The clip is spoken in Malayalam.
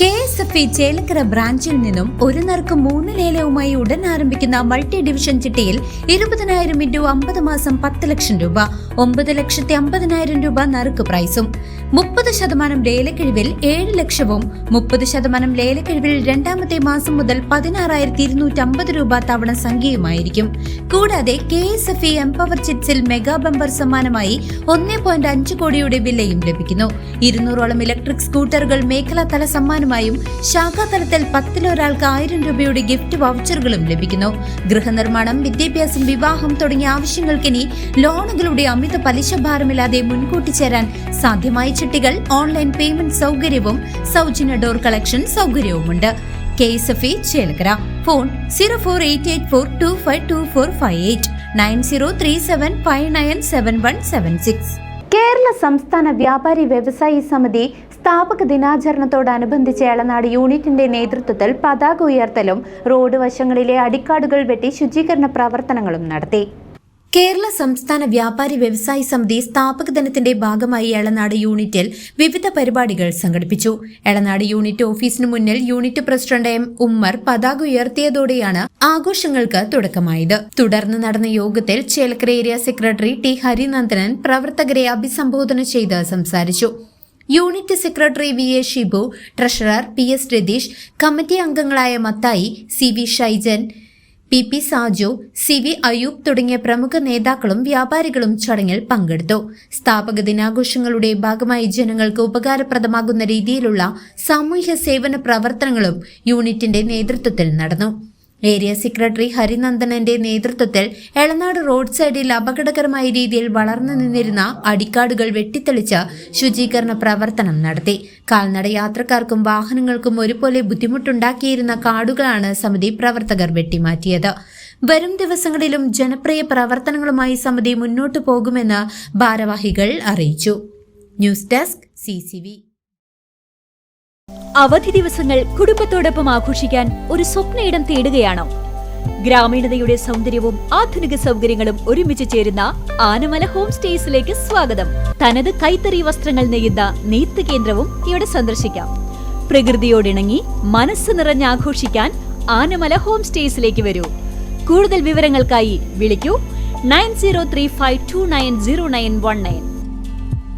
KSFE ചേലക്കര ബ്രാഞ്ചിൽ നിന്നും ഒരു നറുക്ക് 3 ലേലവുമായി ഉടൻ ആരംഭിക്കുന്ന മൾട്ടി ഡിവിഷൻ ചിട്ടിയിൽ 20,000 ഇൻറ്റു 50 മാസം 10 ലക്ഷം രൂപ, 9,50,000 രൂപ നറുക്ക് പ്രൈസും, 30% ലേലക്കിഴിവിൽ 7 ലക്ഷവും 30% ലേലക്കിഴിവിൽ രണ്ടാമത്തെ മാസം മുതൽ 16,250 രൂപ തവണ സംഖ്യയുമായിരിക്കും. കൂടാതെ KSFE എംപവർ ചിറ്റ്സിൽ മെഗാ ബമ്പർ സമ്മാനമായി 1.5 കോടിയുടെ വിലയും ലഭിക്കുന്നു. 200ഓളം ഇലക്ട്രിക് സ്കൂട്ടറുകൾ മേഖലാതല സമ്മാനമായും ശാഖാതലത്തിൽ 10 ഒരാൾക്ക് 1000 രൂപയുടെ ഗിഫ്റ്റ് വൗച്ചറുകളും ലഭിക്കുന്നു. ഗൃഹനിർമ്മാണം, വിദ്യാഭ്യാസം, വിവാഹം തുടങ്ങിയ ആവശ്യങ്ങൾക്കിനി ലോണുകളുടെ അമിത പലിശ ഭാരമില്ലാതെ മുൻകൂട്ടി ചേരാൻ സാധ്യമായ ചിട്ടികൾ, ഓൺലൈൻ പേയ്മെന്റ് സൗകര്യവും സൗജന്യ ഡോർ കളക്ഷൻ സൗകര്യവുമുണ്ട്. KSFE ചേലക്കര. ഫോൺ 0488425245 9037597176. കേരള സംസ്ഥാന വ്യാപാരി വ്യവസായി സമിതി സ്ഥാപക ദിനാചരണത്തോടനുബന്ധിച്ച് എളനാട് യൂണിറ്റിന്റെ നേതൃത്വത്തിൽ പതാക ഉയർത്തലും റോഡ് വശങ്ങളിലെ അടിക്കാടുകൾ വെട്ടി ശുചീകരണ പ്രവർത്തനങ്ങളും നടത്തി. കേരള സംസ്ഥാന വ്യാപാരി വ്യവസായി സമിതി സ്ഥാപക ദിനത്തിന്റെ ഭാഗമായി എളനാട് യൂണിറ്റിൽ വിവിധ പരിപാടികൾ സംഘടിപ്പിച്ചു. എളനാട് യൂണിറ്റ് ഓഫീസിന് മുന്നിൽ യൂണിറ്റ് പ്രസിഡന്റ് M. ഉമ്മർ പതാക ഉയർത്തിയതോടെയാണ് ആഘോഷങ്ങൾക്ക് തുടക്കമായത്. തുടർന്ന് നടന്ന യോഗത്തിൽ Chelakkara area secretary T. Harinandanan പ്രവർത്തകരെ അഭിസംബോധന ചെയ്ത് സംസാരിച്ചു. Unit secretary V. A. Shibu, treasurer P. S. Ratheesh, committee അംഗങ്ങളായ Mathai, C. V. Shaijan, P. P. Saju, C. V. Ayub തുടങ്ങിയ പ്രമുഖ നേതാക്കളും വ്യാപാരികളും ചടങ്ങിൽ പങ്കെടുത്തു. സ്ഥാപക ദിനാഘോഷങ്ങളുടെ ഭാഗമായി ജനങ്ങൾക്ക് ഉപകാരപ്രദമാകുന്ന രീതിയിലുള്ള സാമൂഹ്യ സേവന പ്രവർത്തനങ്ങളും യൂണിറ്റിന്റെ നേതൃത്വത്തിൽ നടന്നു. ഏരിയ സെക്രട്ടറി ഹരിനന്ദനന്റെ നേതൃത്വത്തിൽ എളനാട് റോഡ് സൈഡിൽ അപകടകരമായ രീതിയിൽ വളർന്നു നിന്നിരുന്ന അടിക്കാടുകൾ വെട്ടിത്തെളിച്ച് ശുചീകരണ പ്രവർത്തനം നടത്തി. കാൽനട യാത്രക്കാർക്കും വാഹനങ്ങൾക്കും ഒരുപോലെ ബുദ്ധിമുട്ടുണ്ടാക്കിയിരുന്ന കാടുകളാണ് സമിതി പ്രവർത്തകർ വെട്ടിമാറ്റിയത്. വരും ദിവസങ്ങളിലും ജനപ്രിയ പ്രവർത്തനങ്ങളുമായി സമിതി മുന്നോട്ടു പോകുമെന്ന് ഭാരവാഹികൾ അറിയിച്ചു. News desk CCV. അവധി ദിവസങ്ങൾ കുടുംബത്തോടൊപ്പം ആഘോഷിക്കാൻ ഒരു സ്വപ്നയിടം തേടുകയാണോ? ഗ്രാമീണതയുടെ സൗന്ദര്യവും ആധുനിക സൗകര്യങ്ങളും ഒരുമിച്ച് ചേരുന്ന ആനമല ഹോം സ്റ്റേസിലേക്ക് സ്വാഗതം. തനത് കൈത്തറി വസ്ത്രങ്ങൾ നെയ്യുന്ന നെയ്ത്ത് കേന്ദ്രവും ഇവിടെ സന്ദർശിക്കാം. പ്രകൃതിയോടിണങ്ങി മനസ്സ് നിറഞ്ഞ് ആഘോഷിക്കാൻ ആനമല ഹോം സ്റ്റേസിലേക്ക് വരൂ. കൂടുതൽ വിവരങ്ങൾക്കായി വിളിക്കൂ 9035290919.